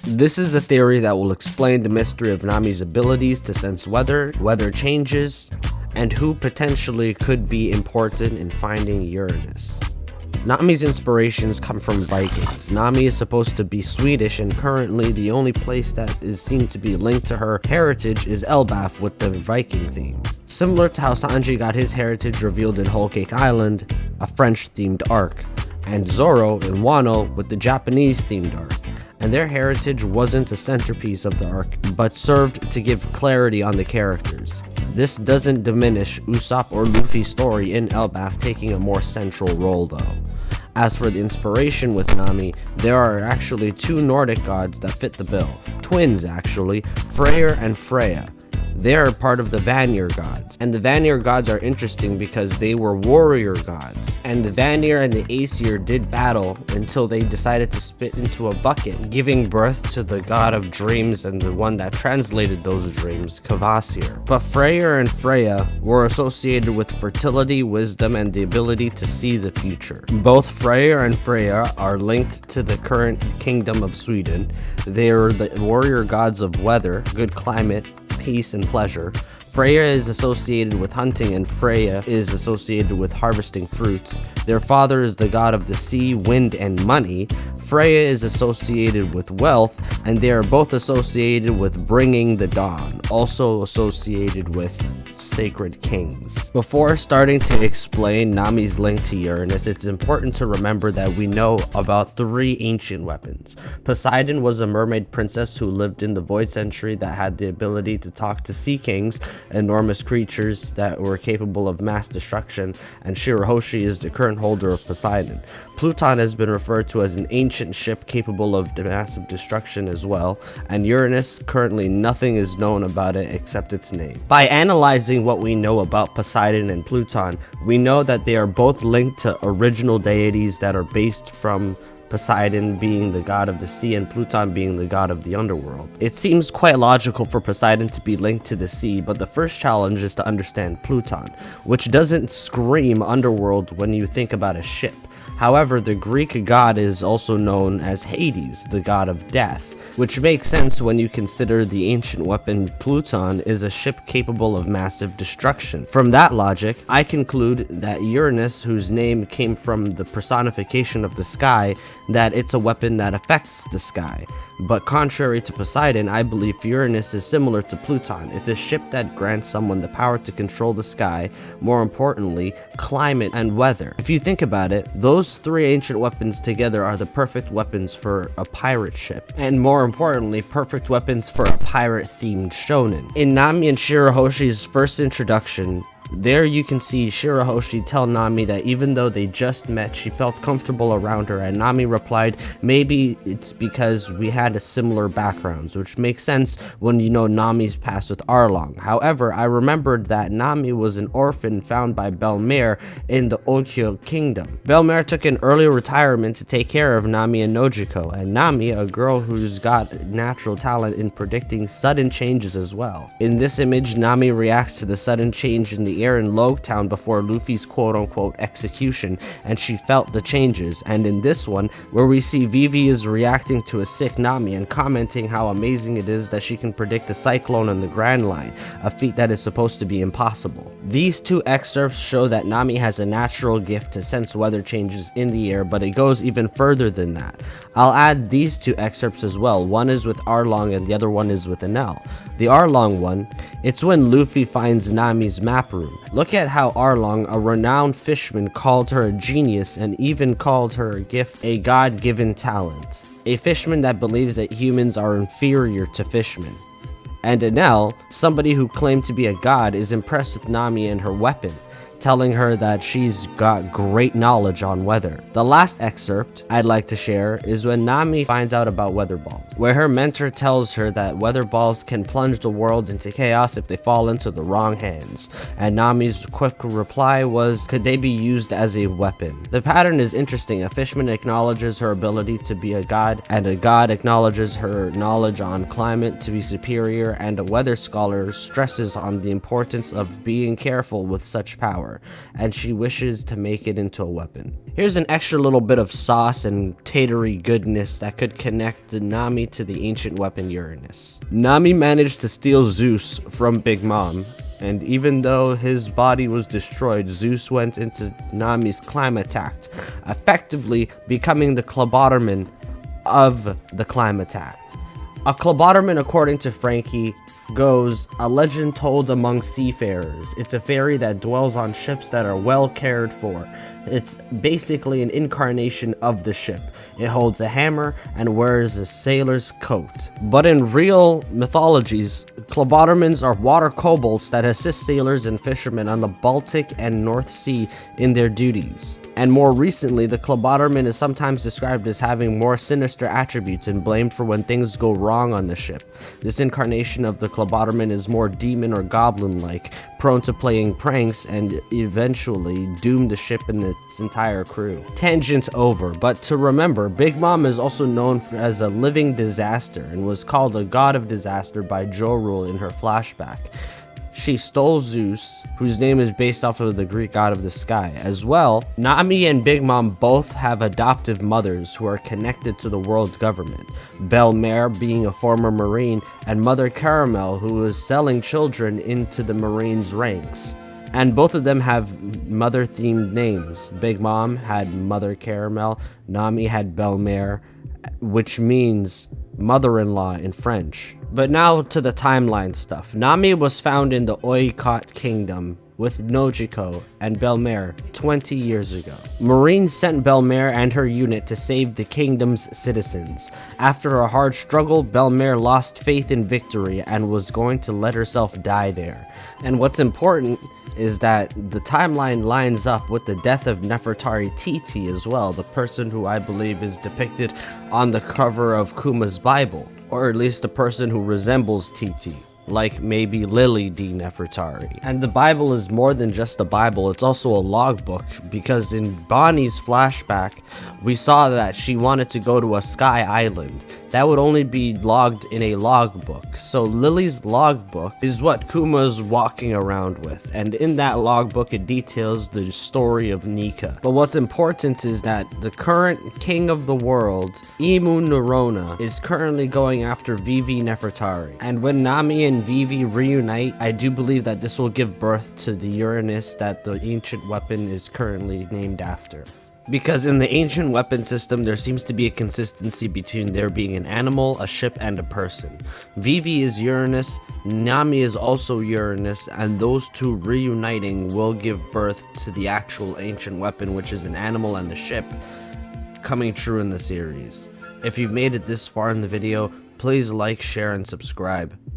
This is the theory that will explain the mystery of Nami's abilities to sense weather changes, and who potentially could be important in finding Uranus. Nami's inspirations come from Vikings. Nami is supposed to be Swedish, and currently the only place that is seen to be linked to her heritage is Elbaf with the Viking theme. Similar to how Sanji got his heritage revealed in Whole Cake Island, a French-themed arc, and Zoro in Wano with the Japanese-themed arc. And their heritage wasn't a centerpiece of the arc, but served to give clarity on the characters. This doesn't diminish Usopp or Luffy's story in Elbaf taking a more central role though. As for the inspiration with Nami, there are actually two Nordic gods that fit the bill. Twins actually, Freyr and Freya. They are part of the Vanir gods, and the Vanir gods are interesting because they were warrior gods, and the Vanir and the Aesir did battle until they decided to spit into a bucket, giving birth to the god of dreams and the one that translated those dreams, Kvasir. But Freyr and Freya were associated with fertility, wisdom, and the ability to see the future. Both Freyr and Freya are linked to the current kingdom of Sweden. They are the warrior gods of weather, good climate, peace, and pleasure. Freya is associated with hunting, and Freya is associated with harvesting fruits. Their father is the god of the sea, wind, and money. Freya is associated with wealth, and they are both associated with bringing the dawn, also associated with sacred kings. Before starting to explain Nami's link to Uranus, it's important to remember that we know about 3 ancient weapons. Poseidon was a mermaid princess who lived in the Void Century that had the ability to talk to sea kings, enormous creatures that were capable of mass destruction, and Shirahoshi is the current holder of Poseidon. Pluton has been referred to as an ancient ship capable of massive destruction as well, and Uranus, currently nothing is known about it except its name. By analyzing what we know about Poseidon and Pluton, we know that they are both linked to original deities that are based from Poseidon being the god of the sea and Pluton being the god of the underworld. It seems quite logical for Poseidon to be linked to the sea, but the first challenge is to understand Pluton, which doesn't scream underworld when you think about a ship. However, the Greek god is also known as Hades, the god of death, which makes sense when you consider the ancient weapon Pluton is a ship capable of massive destruction. From that logic, I conclude that Uranus, whose name came from the personification of the sky, that it's a weapon that affects the sky. But contrary to Poseidon, I believe Uranus is similar to Pluton. It's a ship that grants someone the power to control the sky, more importantly, climate and weather. If you think about it, those 3 ancient weapons together are the perfect weapons for a pirate ship, and more importantly, perfect weapons for a pirate-themed shonen. In Nami and Shirahoshi's first introduction, there you can see Shirahoshi tell Nami that even though they just met, she felt comfortable around her, and Nami replied, maybe it's because we had a similar backgrounds, which makes sense when you know Nami's past with Arlong. However, I remembered that Nami was an orphan found by Belmare in the Okyo Kingdom. Belmare took an early retirement to take care of Nami and Nojiko, and Nami, a girl who's got natural talent in predicting sudden changes as well. In this image, Nami reacts to the sudden change in the air in Logtown before Luffy's quote-unquote execution, and she felt the changes. And in this one, where we see Vivi is reacting to a sick Nami and commenting how amazing it is that she can predict a cyclone on the Grand Line, a feat that is supposed to be impossible. These 2 excerpts show that Nami has a natural gift to sense weather changes in the air, but it goes even further than that. I'll add these 2 excerpts as well. One is with Arlong and the other one is with Enel. The Arlong one, it's when Luffy finds Nami's map room. Look at how Arlong, a renowned fisherman, called her a genius and even called her gift a God-given talent. A fisherman that believes that humans are inferior to fishmen. And Enel, somebody who claimed to be a god, is impressed with Nami and her weapon, telling her that she's got great knowledge on weather. The last excerpt I'd like to share is when Nami finds out about weather balls, where her mentor tells her that weather balls can plunge the world into chaos if they fall into the wrong hands, and Nami's quick reply was, could they be used as a weapon? The pattern is interesting. A fisherman acknowledges her ability to be a god, and a god acknowledges her knowledge on climate to be superior, and a weather scholar stresses on the importance of being careful with such power. power, and she wishes to make it into a weapon. Here's an extra little bit of sauce and tatery goodness that could connect Nami to the ancient weapon Uranus. Nami managed to steal Zeus from Big Mom, and even though his body was destroyed, Zeus went into Nami's Climatact, effectively becoming the Cloboterman of the Climatact. A Cloboterman, according to Frankie, goes a legend told among seafarers. It's a fairy that dwells on ships that are well cared for. It's basically an incarnation of the ship. It holds a hammer and wears a sailor's coat. But in real mythologies, Clobotermans are water kobolds that assist sailors and fishermen on the Baltic and North Sea in their duties. And more recently, the Cloboterman is sometimes described as having more sinister attributes and blamed for when things go wrong on the ship. This incarnation of the Cloboterman is more demon or goblin-like, prone to playing pranks, and eventually doom the ship and its entire crew. Tangent over, but to remember, Big Mom is also known as a living disaster and was called a god of disaster by Jorul in her flashback. She stole Zeus, whose name is based off of the Greek god of the sky. As well, Nami and Big Mom both have adoptive mothers who are connected to the world's government. Belmare being a former Marine, and Mother Caramel, who is selling children into the Marines' ranks. And both of them have mother-themed names. Big Mom had Mother Caramel, Nami had Belmare, which means mother-in-law in French. But now to the timeline stuff. Nami was found in the Oikot Kingdom with Nojiko and Belmare 20 years ago. Marines sent Belmare and her unit to save the kingdom's citizens. After a hard struggle, Belmare lost faith in victory and was going to let herself die there. And what's important is that the timeline lines up with the death of Nefertari Titi as well, the person who I believe is depicted on the cover of Kuma's Bible, or at least the person who resembles Titi, like maybe Lily D. Nefertari. And the Bible is more than just a Bible, it's also a logbook, because in Bonnie's flashback, we saw that she wanted to go to a sky island. That would only be logged in a logbook. So Lily's logbook is what Kuma's walking around with, and in that logbook it details the story of Nika. But what's important is that the current king of the world, Imu Nerona, is currently going after Vivi Nefertari. And when Nami and Vivi reunite, I do believe that this will give birth to the Uranus that the ancient weapon is currently named after. Because in the ancient weapon system, there seems to be a consistency between there being an animal, a ship, and a person. Vivi is Uranus, Nami is also Uranus, and those two reuniting will give birth to the actual ancient weapon, which is an animal and a ship, coming true in the series. If you've made it this far in the video, please like, share, and subscribe.